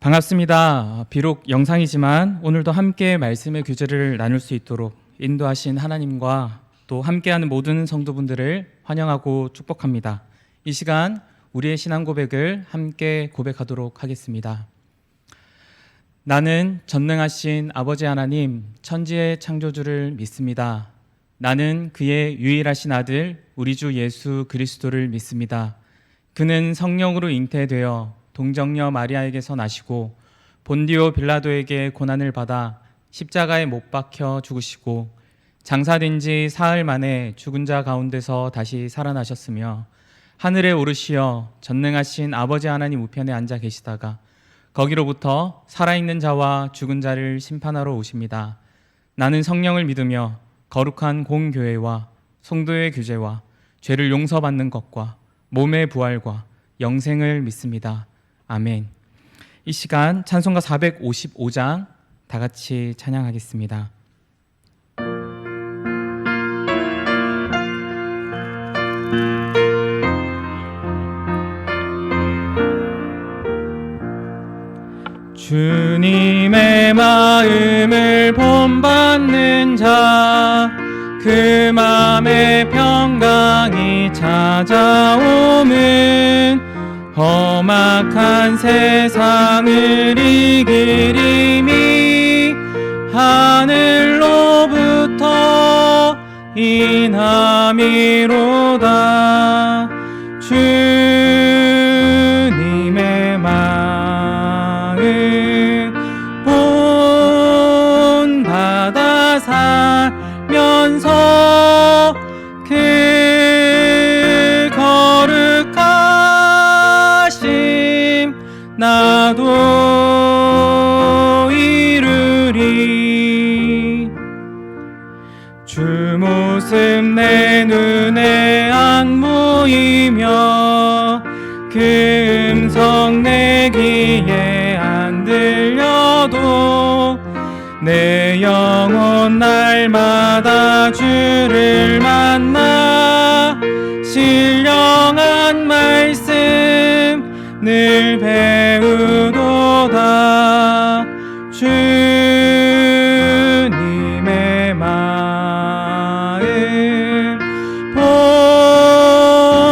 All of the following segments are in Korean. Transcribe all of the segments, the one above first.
반갑습니다. 비록 영상이지만 오늘도 함께 말씀의 교제를 나눌 수 있도록 인도하신 하나님과 또 함께하는 모든 성도분들을 환영하고 축복합니다. 이 시간 우리의 신앙 고백을 함께 고백하도록 하겠습니다. 나는 전능하신 아버지 하나님, 천지의 창조주를 믿습니다. 나는 그의 유일하신 아들 우리 주 예수 그리스도를 믿습니다. 그는 성령으로 잉태되어 동정녀 마리아에게서 나시고 본디오 빌라도에게 고난을 받아 십자가에 못 박혀 죽으시고 장사된 지 사흘 만에 죽은 자 가운데서 다시 살아나셨으며 하늘에 오르시어 전능하신 아버지 하나님 우편에 앉아 계시다가 거기로부터 살아있는 자와 죽은 자를 심판하러 오십니다. 나는 성령을 믿으며 거룩한 공교회와 성도의 교제와 죄를 용서받는 것과 몸의 부활과 영생을 믿습니다. 아멘. 이 시간 찬송가 455장 다 같이 찬양하겠습니다. 주님의 마음을 본받는 자, 그 맘에 평강이 찾아오면 험악한 세상을 이길 힘이 하늘로부터 인함이로다. 주님의 마음 본받아 살면서 그 거룩하심 나도 이루리. 주 모습 내 눈에 안 보이며 그 음성 내 귀에 안 들려도 내 영혼 날마다 주를 만나 신령한 말씀 늘 배우도다. 주님의 마음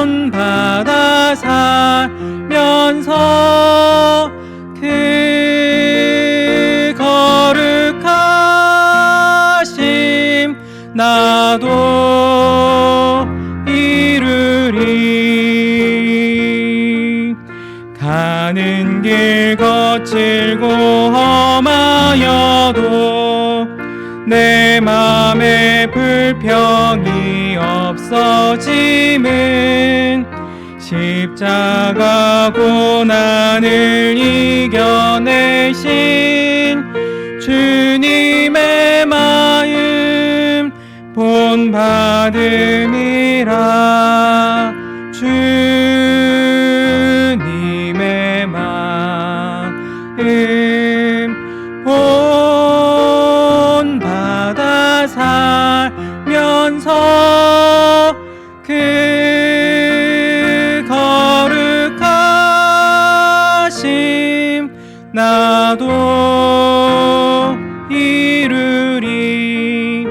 본받아 살면서 그 거룩하심 나도 이루리. 가는 길 거칠고 험하여도 내 맘에 불평이 없어짐은 십자가 고난을 이겨내신 주님의 마음 본받음이라. 주님의 마음 본받아 살면서 그 거룩하심 나도 이루리.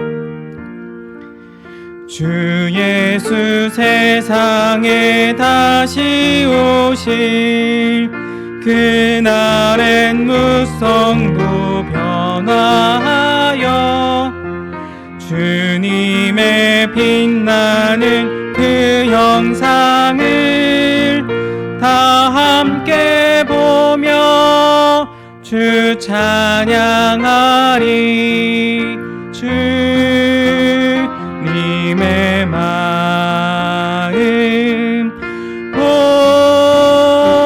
주 예수 세상에 다시 오실 그날엔 무성부 변화하여 주님의 빛나는 그 형상을 다 함께 보며 주 찬양하리. 주님의 마음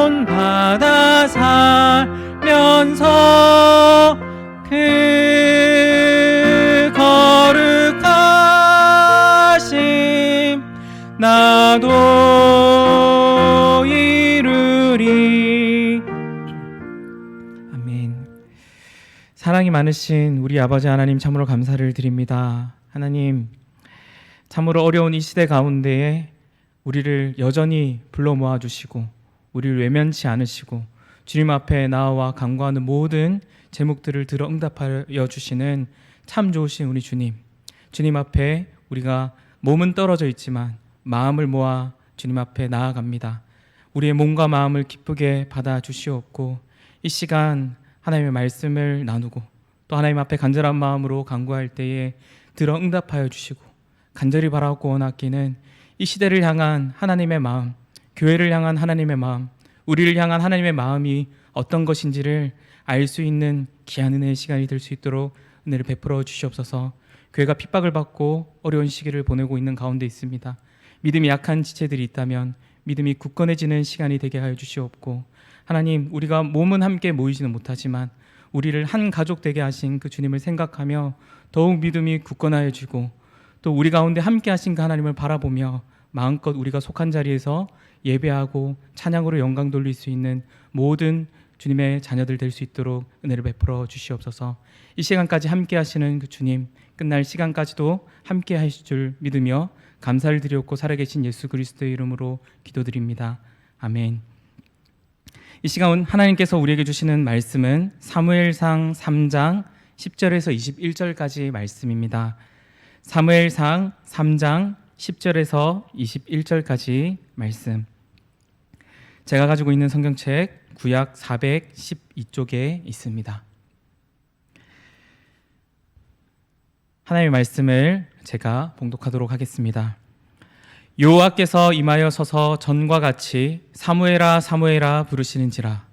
본받아 살면서 그 거룩하심 나도 이루리. 아멘. 사랑이 많으신 우리 아버지 하나님 참으로 감사를 드립니다. 하나님, 참으로 어려운 이 시대 가운데에 우리를 여전히 불러 모아주시고 우리를 외면치 않으시고 주님 앞에 나와 간구하는 모든 제목들을 들어 응답하여 주시는 참 좋으신 우리 주님. 주님 앞에 우리가 몸은 떨어져 있지만 마음을 모아 주님 앞에 나아갑니다. 우리의 몸과 마음을 기쁘게 받아 주시옵고, 이 시간 하나님의 말씀을 나누고 또 하나님 앞에 간절한 마음으로 간구할 때에 들어 응답하여 주시고, 간절히 바라고 원하기는 이 시대를 향한 하나님의 마음, 교회를 향한 하나님의 마음, 우리를 향한 하나님의 마음이 어떤 것인지를 알 수 있는 귀한 은혜의 시간이 될 수 있도록 은혜를 베풀어 주시옵소서. 교회가 핍박을 받고 어려운 시기를 보내고 있는 가운데 있습니다. 믿음이 약한 지체들이 있다면 믿음이 굳건해지는 시간이 되게 하여 주시옵고, 하나님, 우리가 몸은 함께 모이지는 못하지만 우리를 한 가족 되게 하신 그 주님을 생각하며 더욱 믿음이 굳건하여지고, 또 우리 가운데 함께 하신 그 하나님을 바라보며 마음껏 우리가 속한 자리에서 예배하고 찬양으로 영광 돌릴 수 있는 모든 주님의 자녀들 될 수 있도록 은혜를 베풀어 주시옵소서. 이 시간까지 함께 하시는 그 주님, 끝날 시간까지도 함께 하실 줄 믿으며 감사를 드리옵고 살아계신 예수 그리스도의 이름으로 기도드립니다. 아멘. 이 시간 하나님께서 우리에게 주시는 말씀은 사무엘상 3장 10절에서 21절까지 말씀입니다. 사무엘상 3장 10절에서 21절까지 말씀. 제가 가지고 있는 성경책 구약 412쪽에 있습니다. 하나님의 말씀을 제가 봉독하도록 하겠습니다. 여호와께서 임하여 서서 전과 같이 사무엘아 사무엘아 부르시는지라.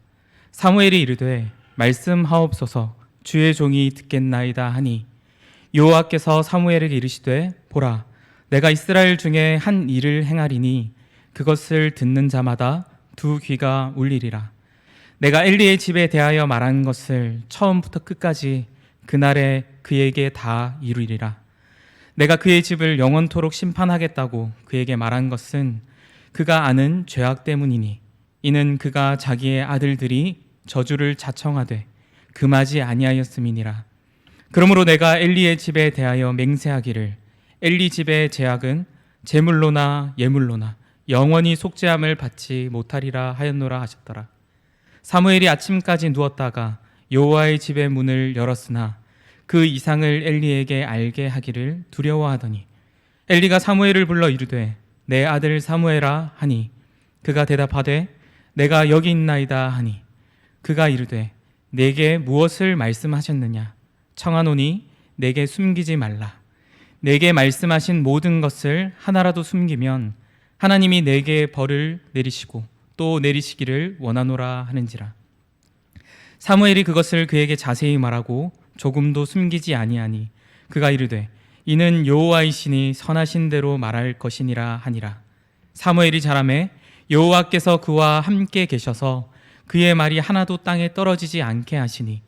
사무엘이 이르되 말씀하옵소서, 주의 종이 듣겠나이다 하니, 여호와께서 사무엘에게 이르시되 보라, 내가 이스라엘 중에 한 일을 행하리니 그것을 듣는 자마다 두 귀가 울리리라. 내가 엘리의 집에 대하여 말한 것을 처음부터 끝까지 그날에 그에게 다 이루리라. 내가 그의 집을 영원토록 심판하겠다고 그에게 말한 것은 그가 아는 죄악 때문이니, 이는 그가 자기의 아들들이 저주를 자청하되 금하지 아니하였음이니라. 그러므로 내가 엘리의 집에 대하여 맹세하기를, 엘리 집의 죄악은 제물로나 예물로나 영원히 속죄함을 받지 못하리라 하였노라 하셨더라. 사무엘이 아침까지 누웠다가 여호와의 집의 문을 열었으나 그 이상을 엘리에게 알게 하기를 두려워하더니, 엘리가 사무엘을 불러 이르되 내 아들 사무엘아 하니, 그가 대답하되 내가 여기 있나이다 하니, 그가 이르되 내게 무엇을 말씀하셨느냐. 청하노니 내게 숨기지 말라. 내게 말씀하신 모든 것을 하나라도 숨기면 하나님이 내게 벌을 내리시고 또 내리시기를 원하노라 하는지라. 사무엘이 그것을 그에게 자세히 말하고 조금도 숨기지 아니하니, 그가 이르되 이는 여호와이시니 선하신 대로 말할 것이니라 하니라. 사무엘이 자라매 여호와께서 그와 함께 계셔서 그의 말이 하나도 땅에 떨어지지 않게 하시니,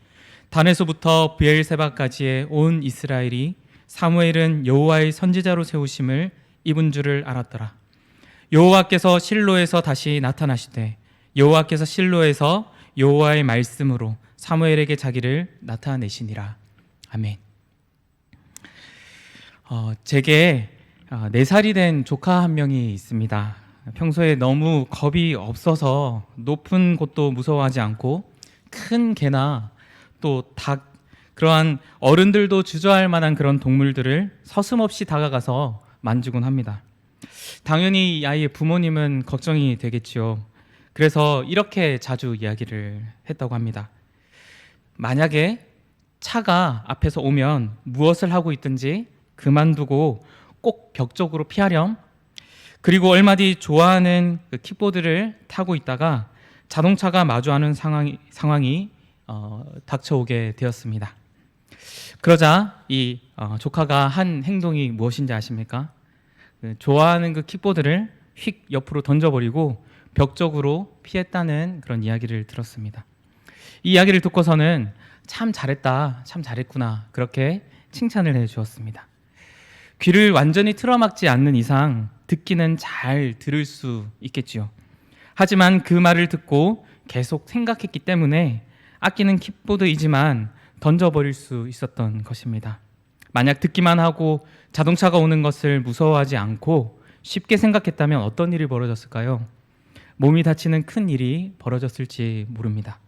단에서부터 브엘세바까지의 온 이스라엘이 사무엘은 여호와의 선지자로 세우심을 입은 줄을 알았더라. 여호와께서 실로에서 다시 나타나시되, 여호와께서 실로에서 여호와의 말씀으로 사무엘에게 자기를 나타내시니라. 아멘. 제게 4살이 된 조카 한 명이 있습니다. 평소에 너무 겁이 없어서 높은 곳도 무서워하지 않고, 큰 개나 또 닭, 그러한 어른들도 주저할 만한 그런 동물들을 서슴없이 다가가서 만지곤 합니다. 당연히 이 아이의 부모님은 걱정이 되겠지요. 그래서 이렇게 자주 이야기를 했다고 합니다. 만약에 차가 앞에서 오면 무엇을 하고 있든지 그만두고 꼭 벽 쪽으로 피하렴. 그리고 얼마 뒤 좋아하는 그 킥보드를 타고 있다가 자동차가 마주하는 상황이 닥쳐오게 되었습니다. 그러자 이 조카가 한 행동이 무엇인지 아십니까? 좋아하는 그 킥보드를 휙 옆으로 던져버리고 벽 쪽으로 피했다는 그런 이야기를 들었습니다. 이 이야기를 듣고서는 참 잘했다, 참 잘했구나, 그렇게 칭찬을 해주었습니다. 귀를 완전히 틀어막지 않는 이상 듣기는 잘 들을 수 있겠지요. 하지만 그 말을 듣고 계속 생각했기 때문에 아끼는 킥보드이지만 던져버릴 수 있었던 것입니다. 만약 듣기만 하고 자동차가 오는 것을 무서워하지 않고 쉽게 생각했다면 어떤 일이 벌어졌을까요? 몸이 다치는 큰 일이 벌어졌을지 모릅니다.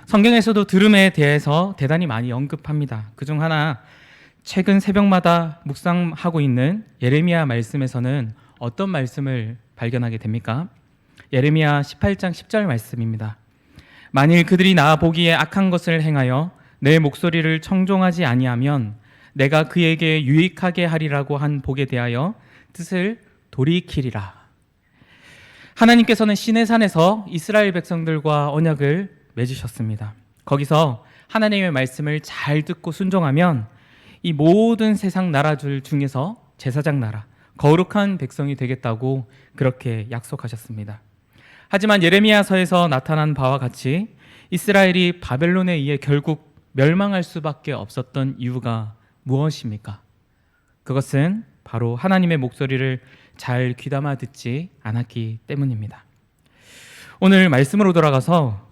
성경에서도 들음에 대해서 대단히 많이 언급합니다. 그중 하나 최근 새벽마다 묵상하고 있는 예레미야 말씀에서는 어떤 말씀을 발견하게 됩니까? 예레미야 18장 10절 말씀입니다. 만일 그들이 나 보기에 악한 것을 행하여 내 목소리를 청종하지 아니하면 내가 그에게 유익하게 하리라고 한 복에 대하여 뜻을 돌이키리라. 하나님께서는 시내산에서 이스라엘 백성들과 언약을 맺으셨습니다. 거기서 하나님의 말씀을 잘 듣고 순종하면 이 모든 세상 나라들 중에서 제사장 나라, 거룩한 백성이 되겠다고 그렇게 약속하셨습니다. 하지만 예레미야서에서 나타난 바와 같이 이스라엘이 바벨론에 의해 결국 멸망할 수밖에 없었던 이유가 무엇입니까? 그것은 바로 하나님의 목소리를 잘 귀담아 듣지 않았기 때문입니다. 오늘 말씀으로 돌아가서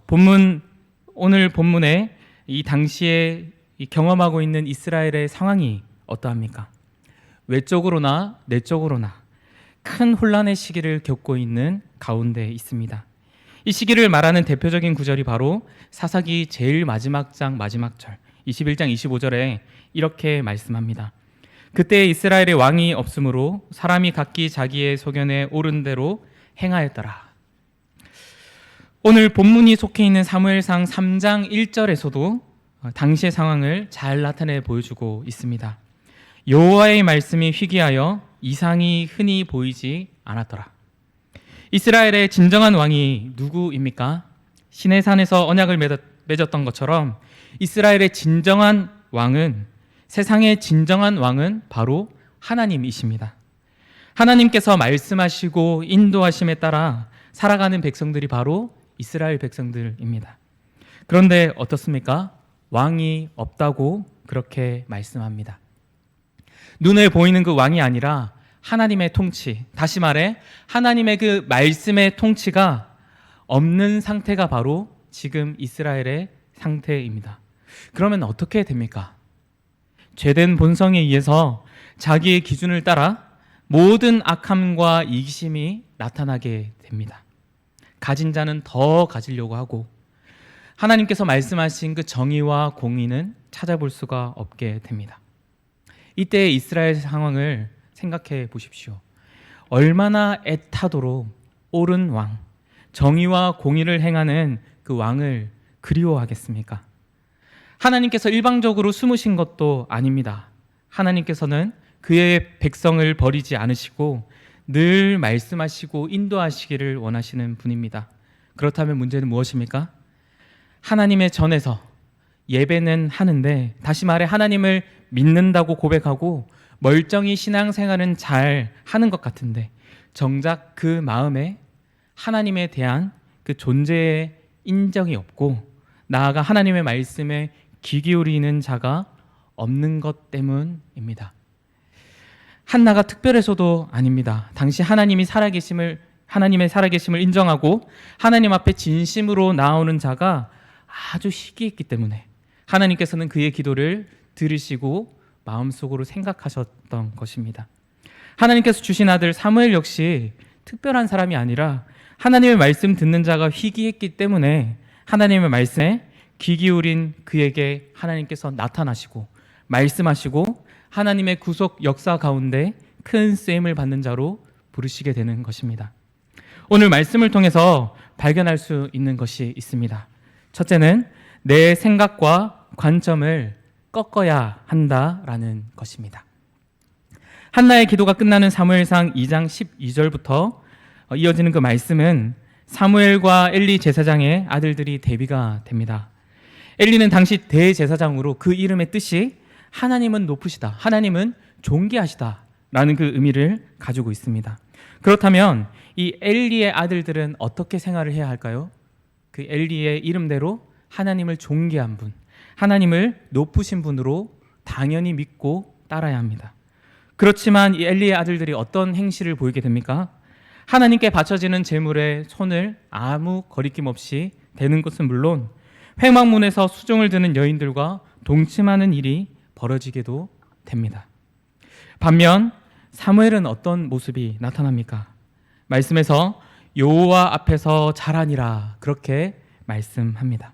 오늘 본문에 이 당시에 경험하고 있는 이스라엘의 상황이 어떠합니까? 외적으로나 내적으로나 큰 혼란의 시기를 겪고 있는 가운데 있습니다. 이 시기를 말하는 대표적인 구절이 바로 사사기 제일 마지막 장 마지막 절 21장 25절에 이렇게 말씀합니다. 그때 이스라엘의 왕이 없으므로 사람이 각기 자기의 소견에 옳은 대로 행하였더라. 오늘 본문이 속해 있는 사무엘상 3장 1절에서도 당시의 상황을 잘 나타내 보여주고 있습니다. 여호와의 말씀이 희귀하여 이상이 흔히 보이지 않았더라. 이스라엘의 진정한 왕이 누구입니까? 시내산에서 언약을 맺었던 것처럼 이스라엘의 진정한 왕은, 세상의 진정한 왕은 바로 하나님이십니다. 하나님께서 말씀하시고 인도하심에 따라 살아가는 백성들이 바로 이스라엘 백성들입니다. 그런데 어떻습니까? 왕이 없다고 그렇게 말씀합니다. 눈에 보이는 그 왕이 아니라 하나님의 통치, 다시 말해 하나님의 그 말씀의 통치가 없는 상태가 바로 지금 이스라엘의 상태입니다. 그러면 어떻게 됩니까? 죄된 본성에 의해서 자기의 기준을 따라 모든 악함과 이기심이 나타나게 됩니다. 가진 자는 더 가지려고 하고 하나님께서 말씀하신 그 정의와 공의는 찾아볼 수가 없게 됩니다. 이때의 이스라엘 상황을 생각해 보십시오. 얼마나 애타도록 옳은 왕, 정의와 공의를 행하는 그 왕을 그리워하겠습니까? 하나님께서 일방적으로 숨으신 것도 아닙니다. 하나님께서는 그의 백성을 버리지 않으시고 늘 말씀하시고 인도하시기를 원하시는 분입니다. 그렇다면 문제는 무엇입니까? 하나님의 전에서 예배는 하는데, 다시 말해 하나님을 믿는다고 고백하고 멀쩡히 신앙생활은 잘 하는 것 같은데 정작 그 마음에 하나님에 대한 그 존재의 인정이 없고 나아가 하나님의 말씀에 귀 기울이는 자가 없는 것 때문입니다. 한나가 특별해서도 아닙니다. 당시 하나님의 살아계심을 인정하고 하나님 앞에 진심으로 나오는 자가 아주 희귀했기 때문에 하나님께서는 그의 기도를 들으시고 마음속으로 생각하셨던 것입니다. 하나님께서 주신 아들 사무엘 역시 특별한 사람이 아니라 하나님의 말씀 듣는 자가 희귀했기 때문에 하나님의 말씀에 귀 기울인 그에게 하나님께서 나타나시고 말씀하시고 하나님의 구속 역사 가운데 큰 쓰임을 받는 자로 부르시게 되는 것입니다. 오늘 말씀을 통해서 발견할 수 있는 것이 있습니다. 첫째는 내 생각과 관점을 꺾어야 한다라는 것입니다. 한나의 기도가 끝나는 사무엘상 2장 12절부터 이어지는 그 말씀은 사무엘과 엘리 제사장의 아들들이 대비가 됩니다. 엘리는 당시 대제사장으로 그 이름의 뜻이 하나님은 높으시다, 하나님은 존귀하시다 라는 그 의미를 가지고 있습니다. 그렇다면 이 엘리의 아들들은 어떻게 생활을 해야 할까요? 그 엘리의 이름대로 하나님을 존귀한 분, 하나님을 높으신 분으로 당연히 믿고 따라야 합니다. 그렇지만 이 엘리의 아들들이 어떤 행실을 보이게 됩니까? 하나님께 바쳐지는 제물에 손을 아무 거리낌 없이 대는 것은 물론 회막문에서 수종을 드는 여인들과 동침하는 일이 벌어지게도 됩니다. 반면 사무엘은 어떤 모습이 나타납니까? 말씀에서 여호와 앞에서 자라니라 그렇게 말씀합니다.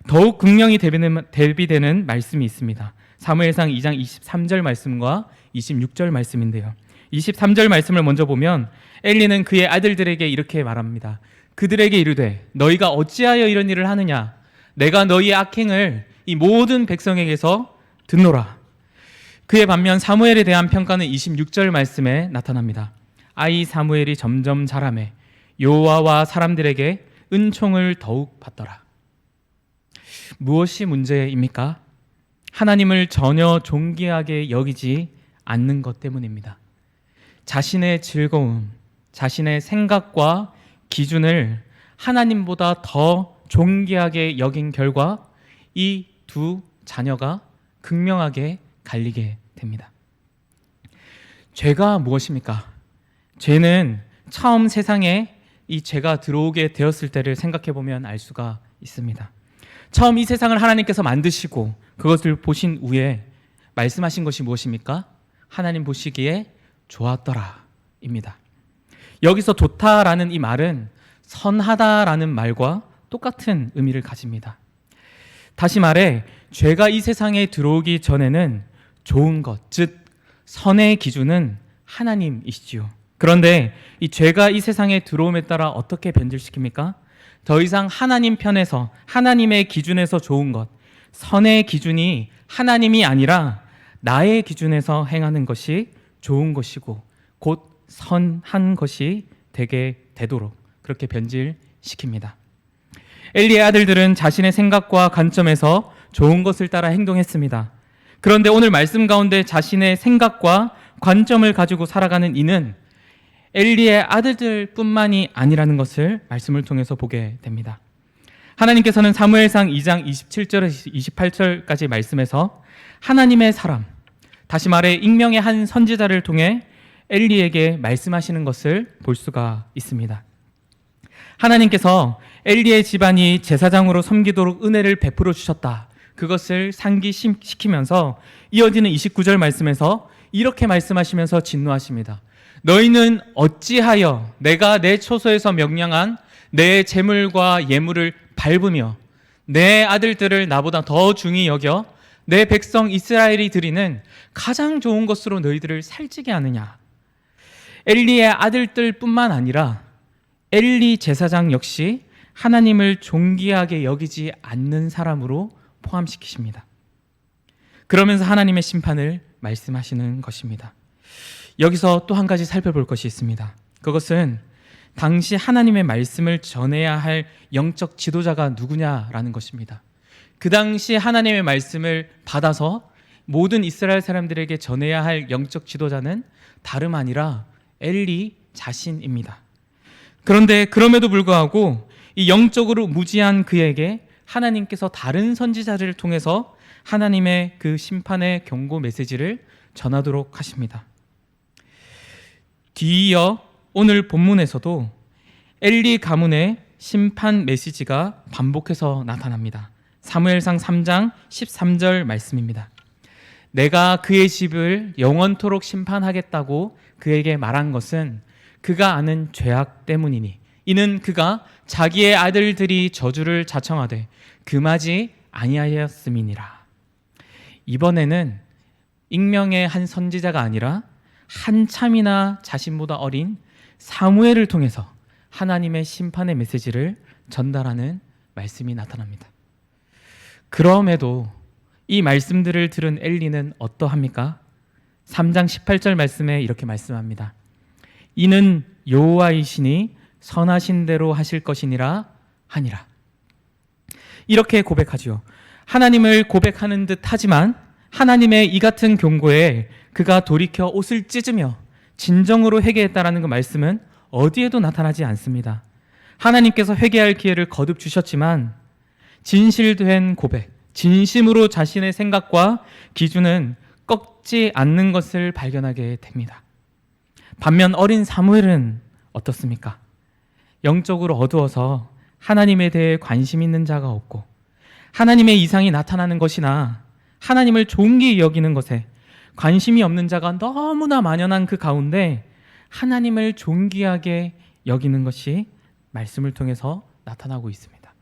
더욱 극명히 대비되는 말씀이 있습니다. 사무엘상 2장 23절 말씀과 26절 말씀인데요. 23절 말씀을 먼저 보면 엘리는 그의 아들들에게 이렇게 말합니다. 그들에게 이르되 너희가 어찌하여 이런 일을 하느냐? 내가 너희의 악행을 이 모든 백성에게서 듣노라. 그의 반면 사무엘에 대한 평가는 26절 말씀에 나타납니다. 아이 사무엘이 점점 자라매 여호와와 사람들에게 은총을 더욱 받더라. 무엇이 문제입니까? 하나님을 전혀 존귀하게 여기지 않는 것 때문입니다. 자신의 즐거움, 자신의 생각과 기준을 하나님보다 더 존귀하게 여긴 결과 이 두 자녀가 극명하게 갈리게 됩니다. 죄가 무엇입니까? 죄는 처음 세상에 이 죄가 들어오게 되었을 때를 생각해 보면 알 수가 있습니다. 처음 이 세상을 하나님께서 만드시고 그것을 보신 후에 말씀하신 것이 무엇입니까? 하나님 보시기에 좋았더라 입니다. 여기서 좋다라는 이 말은 선하다라는 말과 똑같은 의미를 가집니다. 다시 말해 죄가 이 세상에 들어오기 전에는 좋은 것, 즉 선의 기준은 하나님이시지요. 그런데 이 죄가 이 세상에 들어옴에 따라 어떻게 변질시킵니까? 더 이상 하나님 편에서 하나님의 기준에서 좋은 것, 선의 기준이 하나님이 아니라 나의 기준에서 행하는 것이 좋은 것이고 곧 선한 것이 되게 되도록 그렇게 변질시킵니다. 엘리의 아들들은 자신의 생각과 관점에서 좋은 것을 따라 행동했습니다. 그런데 오늘 말씀 가운데 자신의 생각과 관점을 가지고 살아가는 이는 엘리의 아들들뿐만이 아니라는 것을 말씀을 통해서 보게 됩니다. 하나님께서는 사무엘상 2장 27절에서 28절까지 말씀에서 하나님의 사람, 다시 말해 익명의 한 선지자를 통해 엘리에게 말씀하시는 것을 볼 수가 있습니다. 하나님께서 엘리의 집안이 제사장으로 섬기도록 은혜를 베풀어 주셨다. 그것을 상기시키면서 이어지는 29절 말씀에서 이렇게 말씀하시면서 진노하십니다. 너희는 어찌하여 내가 내 초소에서 명령한 내 재물과 예물을 밟으며 내 아들들을 나보다 더 중히 여겨 내 백성 이스라엘이 드리는 가장 좋은 것으로 너희들을 살찌게 하느냐? 엘리의 아들들뿐만 아니라 엘리 제사장 역시 하나님을 존귀하게 여기지 않는 사람으로 포함시키십니다. 그러면서 하나님의 심판을 말씀하시는 것입니다. 여기서 또 한 가지 살펴볼 것이 있습니다. 그것은 당시 하나님의 말씀을 전해야 할 영적 지도자가 누구냐라는 것입니다. 그 당시 하나님의 말씀을 받아서 모든 이스라엘 사람들에게 전해야 할 영적 지도자는 다름 아니라 엘리 자신입니다. 그런데 그럼에도 불구하고 이 영적으로 무지한 그에게 하나님께서 다른 선지자를 통해서 하나님의 그 심판의 경고 메시지를 전하도록 하십니다. 뒤이어 오늘 본문에서도 엘리 가문의 심판 메시지가 반복해서 나타납니다. 사무엘상 3장 13절 말씀입니다. 내가 그의 집을 영원토록 심판하겠다고 그에게 말한 것은 그가 아는 죄악 때문이니 이는 그가 자기의 아들들이 저주를 자청하되 금하지 아니하였음이니라. 이번에는 익명의 한 선지자가 아니라 한참이나 자신보다 어린 사무엘을 통해서 하나님의 심판의 메시지를 전달하는 말씀이 나타납니다. 그럼에도 이 말씀들을 들은 엘리는 어떠합니까? 3장 18절 말씀에 이렇게 말씀합니다. 이는 여호와이시니 선하신 대로 하실 것이니라 하니라. 이렇게 고백하지요. 하나님을 고백하는 듯 하지만 하나님의 이 같은 경고에 그가 돌이켜 옷을 찢으며 진정으로 회개했다라는 그 말씀은 어디에도 나타나지 않습니다. 하나님께서 회개할 기회를 거듭 주셨지만 진실된 고백, 진심으로 자신의 생각과 기준은 꺾지 않는 것을 발견하게 됩니다. 반면 어린 사무엘은 어떻습니까? 영적으로 어두워서 하나님에 대해 관심 있는 자가 없고 하나님의 이상이 나타나는 것이나 하나님을 존귀히 여기는 것에 관심이 없는 자가 너무나 만연한 그 가운데 하나님을 존귀하게 여기는 것이 말씀을 통해서 나타나고 있습니다.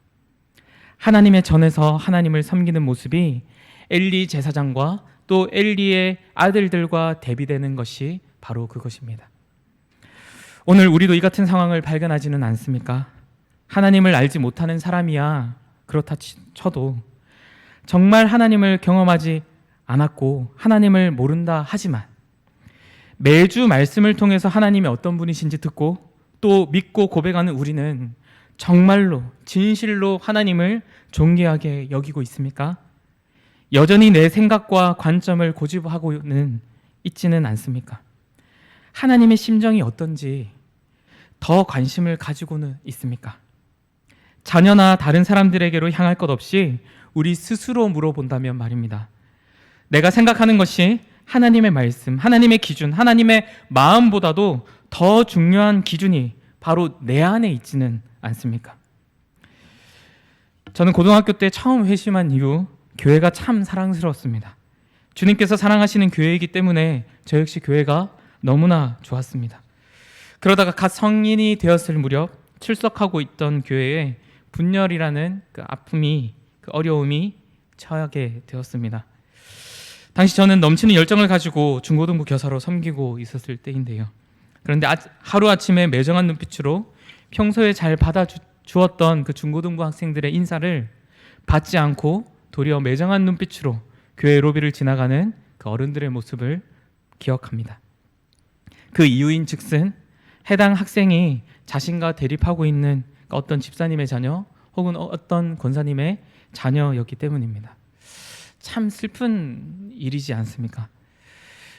하나님의 전에서 하나님을 섬기는 모습이 엘리 제사장과 또 엘리의 아들들과 대비되는 것이 바로 그것입니다. 오늘 우리도 이 같은 상황을 발견하지는 않습니까? 하나님을 알지 못하는 사람이야 그렇다 쳐도 정말 하나님을 경험하지 않았고 하나님을 모른다 하지만 매주 말씀을 통해서 하나님이 어떤 분이신지 듣고 또 믿고 고백하는 우리는 정말로 진실로 하나님을 존귀하게 여기고 있습니까? 여전히 내 생각과 관점을 고집하고는 있지는 않습니까? 하나님의 심정이 어떤지 더 관심을 가지고는 있습니까? 자녀나 다른 사람들에게로 향할 것 없이 우리 스스로 물어본다면 말입니다. 내가 생각하는 것이 하나님의 말씀, 하나님의 기준, 하나님의 마음보다도 더 중요한 기준이 바로 내 안에 있지는 않습니까? 저는 고등학교 때 처음 회심한 이후 교회가 참 사랑스러웠습니다. 주님께서 사랑하시는 교회이기 때문에 저 역시 교회가 너무나 좋았습니다. 그러다가 갓 성인이 되었을 무렵 출석하고 있던 교회에 분열이라는 그 아픔이, 그 어려움이 처하게 되었습니다. 당시 저는 넘치는 열정을 가지고 중고등부 교사로 섬기고 있었을 때인데요. 그런데 하루아침에 매정한 눈빛으로 평소에 잘 받아주었던 그 중고등부 학생들의 인사를 받지 않고 도리어 매정한 눈빛으로 교회 로비를 지나가는 그 어른들의 모습을 기억합니다. 그 이유인 즉슨 해당 학생이 자신과 대립하고 있는 어떤 집사님의 자녀 혹은 어떤 권사님의 자녀였기 때문입니다. 참 슬픈 일이지 않습니까?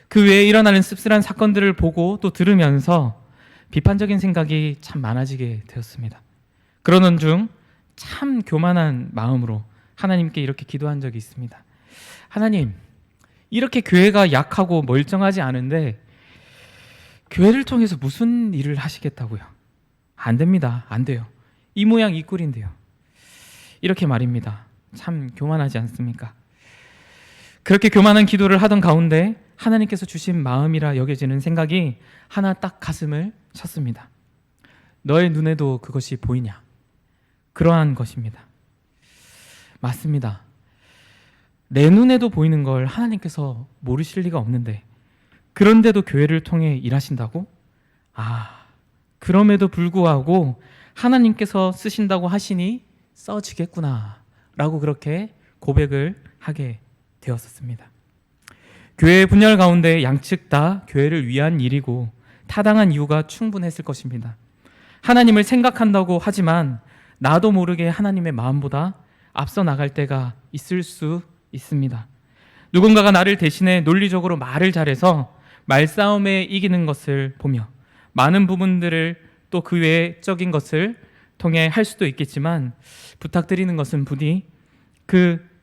그 외에 일어나는 씁쓸한 사건들을 보고 또 들으면서 비판적인 생각이 참 많아지게 되었습니다. 그러는 중 참 교만한 마음으로 하나님께 이렇게 기도한 적이 있습니다. 하나님, 이렇게 교회가 약하고 멀쩡하지 않은데 교회를 통해서 무슨 일을 하시겠다고요? 안 됩니다. 안 돼요. 이 모양 이 꼴인데요. 이렇게 말입니다. 참 교만하지 않습니까? 그렇게 교만한 기도를 하던 가운데 하나님께서 주신 마음이라 여겨지는 생각이 하나 딱 가슴을 쳤습니다. 너의 눈에도 그것이 보이냐? 그러한 것입니다. 맞습니다. 내 눈에도 보이는 걸 하나님께서 모르실 리가 없는데 그런데도 교회를 통해 일하신다고? 그럼에도 불구하고 하나님께서 쓰신다고 하시니 써지겠구나 라고 그렇게 고백을 하게 되었었습니다. 교회의 분열 가운데 양측 다 교회를 위한 일이고 타당한 이유가 충분했을 것입니다. 하나님을 생각한다고 하지만 나도 모르게 하나님의 마음보다 앞서 나갈 때가 있을 수 있습니다. 누군가가 나를 대신해 논리적으로 말을 잘해서 말싸움에 이기는 것을 보며 많은 부분들을 또 그 외적인 것을 통해 할 수도 있겠지만 부탁드리는 것은 부디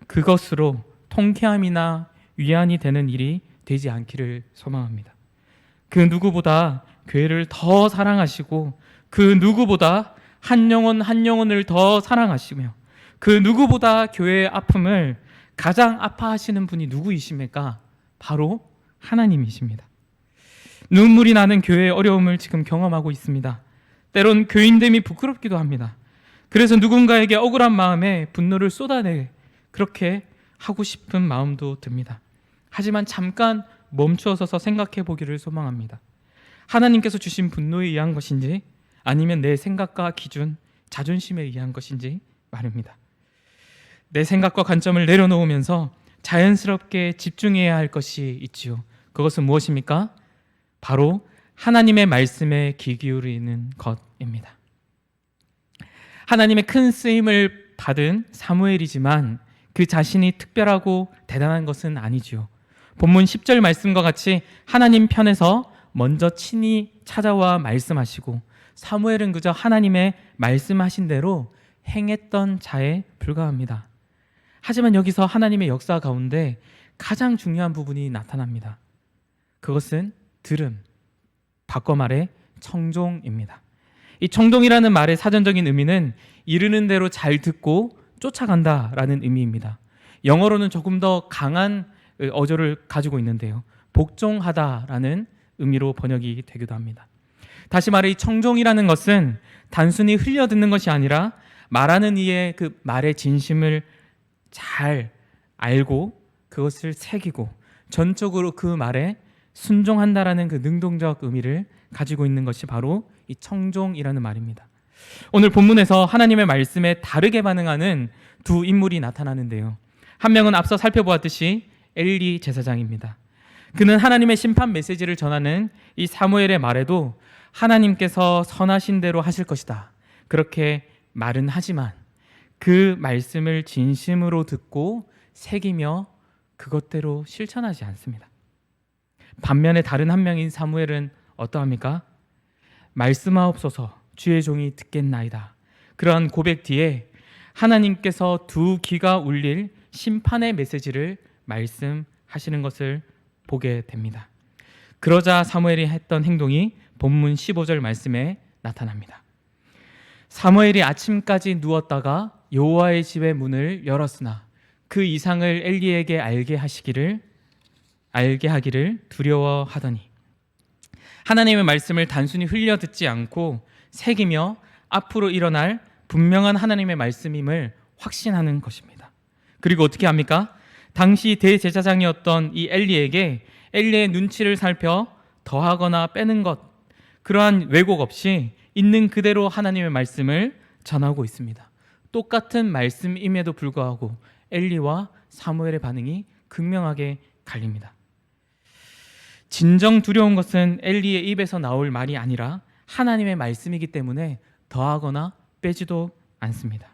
그것으로 통쾌함이나 위안이 되는 일이 되지 않기를 소망합니다. 그 누구보다 교회를 더 사랑하시고 그 누구보다 한 영혼 한 영혼을 더 사랑하시며 그 누구보다 교회의 아픔을 가장 아파하시는 분이 누구이십니까? 바로 하나님이십니다. 눈물이 나는 교회의 어려움을 지금 경험하고 있습니다. 때론 교인됨이 부끄럽기도 합니다. 그래서 누군가에게 억울한 마음에 분노를 쏟아내 그렇게 하고 싶은 마음도 듭니다. 하지만 잠깐 멈추어서서 생각해 보기를 소망합니다. 하나님께서 주신 분노에 의한 것인지 아니면 내 생각과 기준, 자존심에 의한 것인지 말입니다. 내 생각과 관점을 내려놓으면서 자연스럽게 집중해야 할 것이 있지요. 그것은 무엇입니까? 바로 하나님의 말씀에 귀 기울이는 것입니다. 하나님의 큰 쓰임을 받은 사무엘이지만 그 자신이 특별하고 대단한 것은 아니지요. 본문 10절 말씀과 같이 하나님 편에서 먼저 친히 찾아와 말씀하시고 사무엘은 그저 하나님의 말씀하신 대로 행했던 자에 불과합니다. 하지만 여기서 하나님의 역사 가운데 가장 중요한 부분이 나타납니다. 그것은 들음, 바꿔 말해 청종입니다. 이 청종이라는 말의 사전적인 의미는 이르는 대로 잘 듣고 쫓아간다라는 의미입니다. 영어로는 조금 더 강한 어조를 가지고 있는데요. 복종하다라는 의미로 번역이 되기도 합니다. 다시 말해 이 청종이라는 것은 단순히 흘려듣는 것이 아니라 말하는 이의 그 말의 진심을 잘 알고 그것을 새기고 전적으로 그 말에 순종한다라는 그 능동적 의미를 가지고 있는 것이 바로 이 청종이라는 말입니다. 오늘 본문에서 하나님의 말씀에 다르게 반응하는 두 인물이 나타나는데요. 한 명은 앞서 살펴보았듯이 엘리 제사장입니다. 그는 하나님의 심판 메시지를 전하는 이 사무엘의 말에도 하나님께서 선하신 대로 하실 것이다, 그렇게 말은 하지만 그 말씀을 진심으로 듣고 새기며 그것대로 실천하지 않습니다. 반면에 다른 한 명인 사무엘은 어떠합니까? 말씀하옵소서, 주의 종이 듣겠나이다. 그러한 고백 뒤에 하나님께서 두 귀가 울릴 심판의 메시지를 말씀하시는 것을 보게 됩니다. 그러자 사무엘이 했던 행동이 본문 15절 말씀에 나타납니다. 사무엘이 아침까지 누웠다가 여호와의 집의 문을 열었으나 그 이상을 엘리에게 알게 하기를 두려워하더니, 하나님의 말씀을 단순히 흘려 듣지 않고 새기며 앞으로 일어날 분명한 하나님의 말씀임을 확신하는 것입니다. 그리고 어떻게 합니까? 당시 대제사장이었던 이 엘리에게 엘리의 눈치를 살펴 더하거나 빼는 것, 그러한 왜곡 없이 있는 그대로 하나님의 말씀을 전하고 있습니다. 똑같은 말씀임에도 불구하고 엘리와 사무엘의 반응이 극명하게 갈립니다. 진정 두려운 것은 엘리의 입에서 나올 말이 아니라 하나님의 말씀이기 때문에 더하거나 빼지도 않습니다.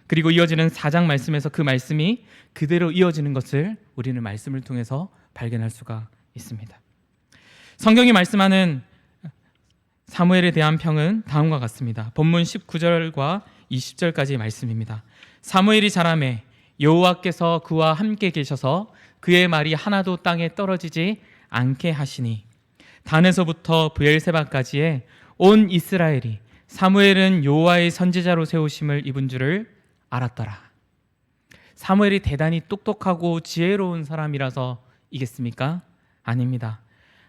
그리고 이어지는 4장 말씀에서 그 말씀이 그대로 이어지는 것을 우리는 말씀을 통해서 발견할 수가 있습니다. 성경이 말씀하는 사무엘에 대한 평은 다음과 같습니다. 본문 19절과 20절까지의 말씀입니다. 사무엘이 자라매 여호와께서 그와 함께 계셔서 그의 말이 하나도 땅에 떨어지지 않게 하시니 단에서부터 브엘세바까지의 온 이스라엘이 사무엘은 여호와의 선지자로 세우심을 입은 줄을 알았더라. 사무엘이 대단히 똑똑하고 지혜로운 사람이라서 이겠습니까? 아닙니다.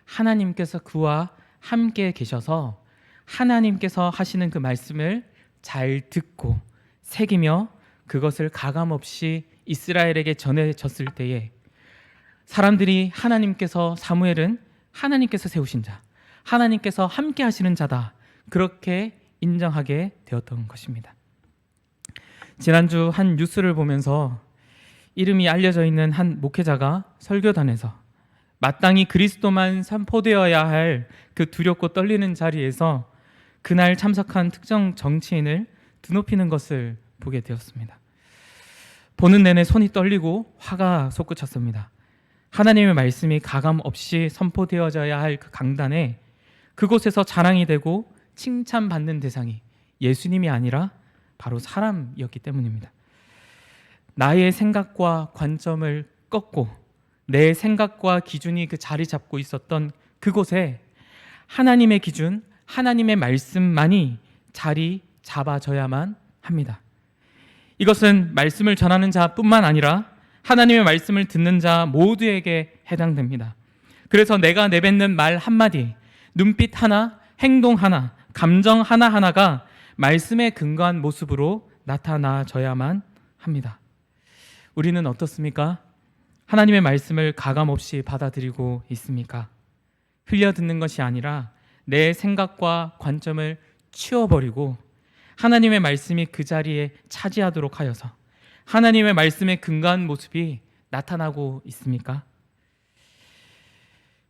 하나님께서 그와 함께 계셔서 하나님께서 하시는 그 말씀을 잘 듣고 새기며 그것을 가감없이 이스라엘에게 전해졌을 때에 사람들이 사무엘은 하나님께서 세우신 자, 하나님께서 함께 하시는 자다, 그렇게 인정하게 되었던 것입니다. 지난주 한 뉴스를 보면서 이름이 알려져 있는 한 목회자가 설교단에서 마땅히 그리스도만 선포되어야 할 그 두렵고 떨리는 자리에서 그날 참석한 특정 정치인을 드높이는 것을 보게 되었습니다. 보는 내내 손이 떨리고 화가 솟구쳤습니다. 하나님의 말씀이 가감 없이 선포되어져야 할 그 강단에 그곳에서 자랑이 되고 칭찬받는 대상이 예수님이 아니라 바로 사람이었기 때문입니다. 나의 생각과 관점을 꺾고 내 생각과 기준이 그 자리 잡고 있었던 그곳에 하나님의 기준, 하나님의 말씀만이 자리 잡아져야만 합니다. 이것은 말씀을 전하는 자뿐만 아니라 하나님의 말씀을 듣는 자 모두에게 해당됩니다. 그래서 내가 내뱉는 말 한마디, 눈빛 하나, 행동 하나, 감정 하나하나가 말씀에 근거한 모습으로 나타나져야만 합니다. 우리는 어떻습니까? 하나님의 말씀을 가감없이 받아들이고 있습니까? 흘려듣는 것이 아니라 내 생각과 관점을 치워버리고 하나님의 말씀이 그 자리에 차지하도록 하여서 하나님의 말씀에 근거한 모습이 나타나고 있습니까?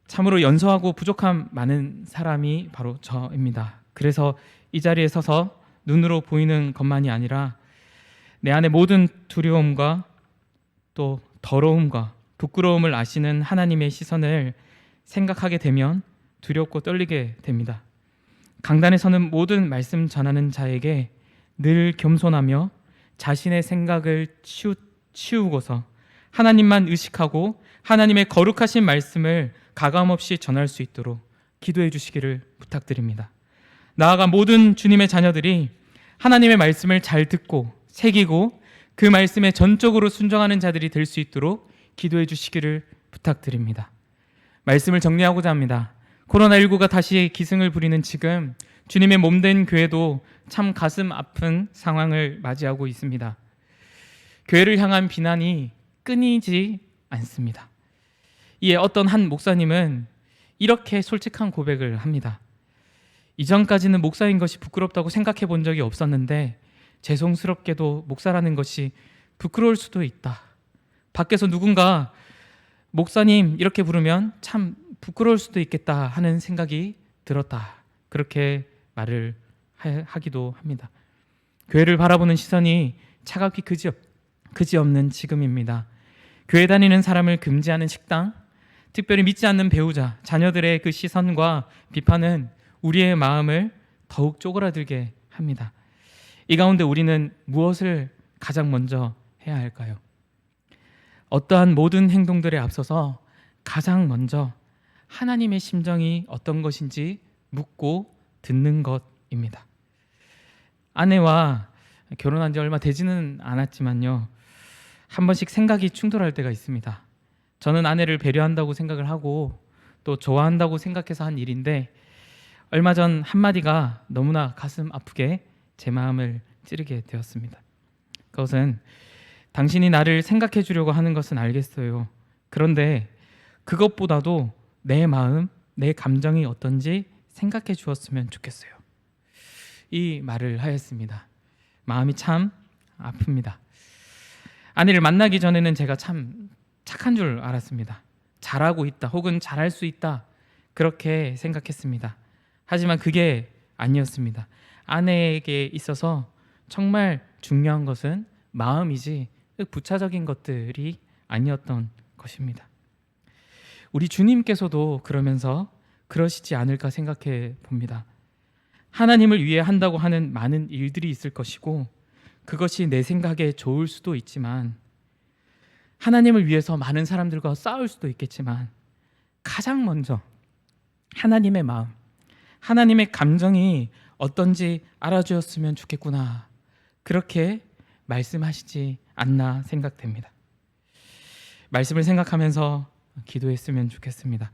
참으로 연소하고 부족함 많은 사람이 바로 저입니다. 그래서 이 자리에 서서 눈으로 보이는 것만이 아니라 내 안의 모든 두려움과 또 더러움과 부끄러움을 아시는 하나님의 시선을 생각하게 되면 두렵고 떨리게 됩니다. 강단에 서는 모든 말씀 전하는 자에게 늘 겸손하며 자신의 생각을 치우고서 하나님만 의식하고 하나님의 거룩하신 말씀을 가감없이 전할 수 있도록 기도해 주시기를 부탁드립니다. 나아가 모든 주님의 자녀들이 하나님의 말씀을 잘 듣고 새기고 그 말씀에 전적으로 순종하는 자들이 될 수 있도록 기도해 주시기를 부탁드립니다. 말씀을 정리하고자 합니다. 코로나19가 다시 기승을 부리는 지금 주님의 몸된 교회도 참 가슴 아픈 상황을 맞이하고 있습니다. 교회를 향한 비난이 끊이지 않습니다. 이에 어떤 한 목사님은 이렇게 솔직한 고백을 합니다. 이전까지는 목사인 것이 부끄럽다고 생각해 본 적이 없었는데 죄송스럽게도 목사라는 것이 부끄러울 수도 있다. 밖에서 누군가 목사님 이렇게 부르면 참 부끄러울 수도 있겠다 하는 생각이 들었다. 그렇게 말을 하기도 합니다. 교회를 바라보는 시선이 차갑기 그지없는 지금입니다. 교회 다니는 사람을 금지하는 식당, 특별히 믿지 않는 배우자, 자녀들의 그 시선과 비판은 우리의 마음을 더욱 쪼그라들게 합니다. 이 가운데 우리는 무엇을 가장 먼저 해야 할까요? 어떠한 모든 행동들에 앞서서 가장 먼저 하나님의 심정이 어떤 것인지 묻고 듣는 것입니다. 아내와 결혼한 지 얼마 되지는 않았지만요, 한 번씩 생각이 충돌할 때가 있습니다. 저는 아내를 배려한다고 생각을 하고 또 좋아한다고 생각해서 한 일인데 얼마 전 한마디가 너무나 가슴 아프게 제 마음을 찌르게 되었습니다. 그것은 당신이 나를 생각해 주려고 하는 것은 알겠어요. 그런데 그것보다도 내 마음, 내 감정이 어떤지 생각해 주었으면 좋겠어요. 이 말을 하였습니다. 마음이 참 아픕니다. 아내를 만나기 전에는 제가 참 착한 줄 알았습니다. 잘하고 있다 혹은 잘할 수 있다 그렇게 생각했습니다. 하지만 그게 아니었습니다. 아내에게 있어서 정말 중요한 것은 마음이지 부차적인 것들이 아니었던 것입니다. 우리 주님께서도 그러면서 그러시지 않을까 생각해 봅니다. 하나님을 위해 한다고 하는 많은 일들이 있을 것이고 그것이 내 생각에 좋을 수도 있지만 하나님을 위해서 많은 사람들과 싸울 수도 있겠지만 가장 먼저 하나님의 마음, 하나님의 감정이 어떤지 알아주었으면 좋겠구나 그렇게 말씀하시지 않나 생각됩니다. 말씀을 생각하면서 기도했으면 좋겠습니다.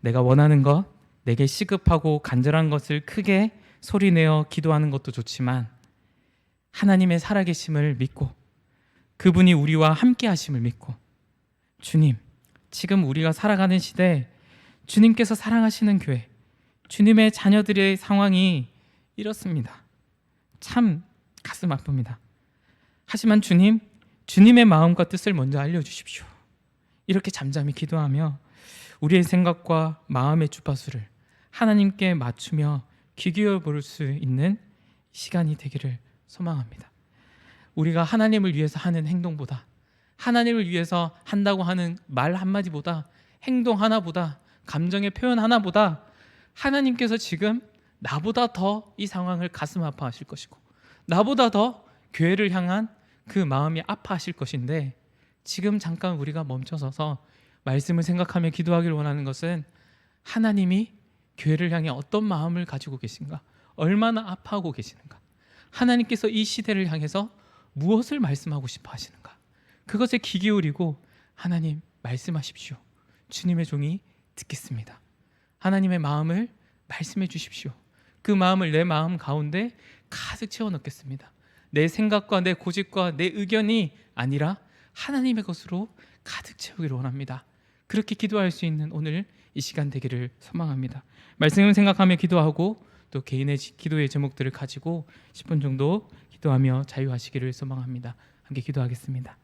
내가 원하는 것, 내게 시급하고 간절한 것을 크게 소리내어 기도하는 것도 좋지만 하나님의 살아계심을 믿고 그분이 우리와 함께 하심을 믿고 주님, 지금 우리가 살아가는 시대 주님께서 사랑하시는 교회, 주님의 자녀들의 상황이 이렇습니다. 참 가슴 아픕니다. 하지만 주님, 주님의 마음과 뜻을 먼저 알려주십시오. 이렇게 잠잠히 기도하며 우리의 생각과 마음의 주파수를 하나님께 맞추며 귀 기울여 볼 수 있는 시간이 되기를 소망합니다. 우리가 하나님을 위해서 하는 행동보다, 하나님을 위해서 한다고 하는 말 한마디보다, 행동 하나보다, 감정의 표현 하나보다 하나님께서 지금 나보다 더 이 상황을 가슴 아파하실 것이고 나보다 더 교회를 향한 그 마음이 아파하실 것인데 지금 잠깐 우리가 멈춰서서 말씀을 생각하며 기도하기를 원하는 것은 하나님이 교회를 향해 어떤 마음을 가지고 계신가, 얼마나 아파하고 계시는가, 하나님께서 이 시대를 향해서 무엇을 말씀하고 싶어 하시는가, 그것에 귀 기울이고 하나님 말씀하십시오. 주님의 종이 듣겠습니다. 하나님의 마음을 말씀해 주십시오. 그 마음을 내 마음 가운데 가득 채워 넣겠습니다. 내 생각과 내 고집과 내 의견이 아니라 하나님의 것으로 가득 채우기를 원합니다. 그렇게 기도할 수 있는 오늘 이 시간 되기를 소망합니다. 말씀을 생각하며 기도하고 또 개인의 기도의 제목들을 가지고 10분 정도 기도하며 자유하시기를 소망합니다. 함께 기도하겠습니다.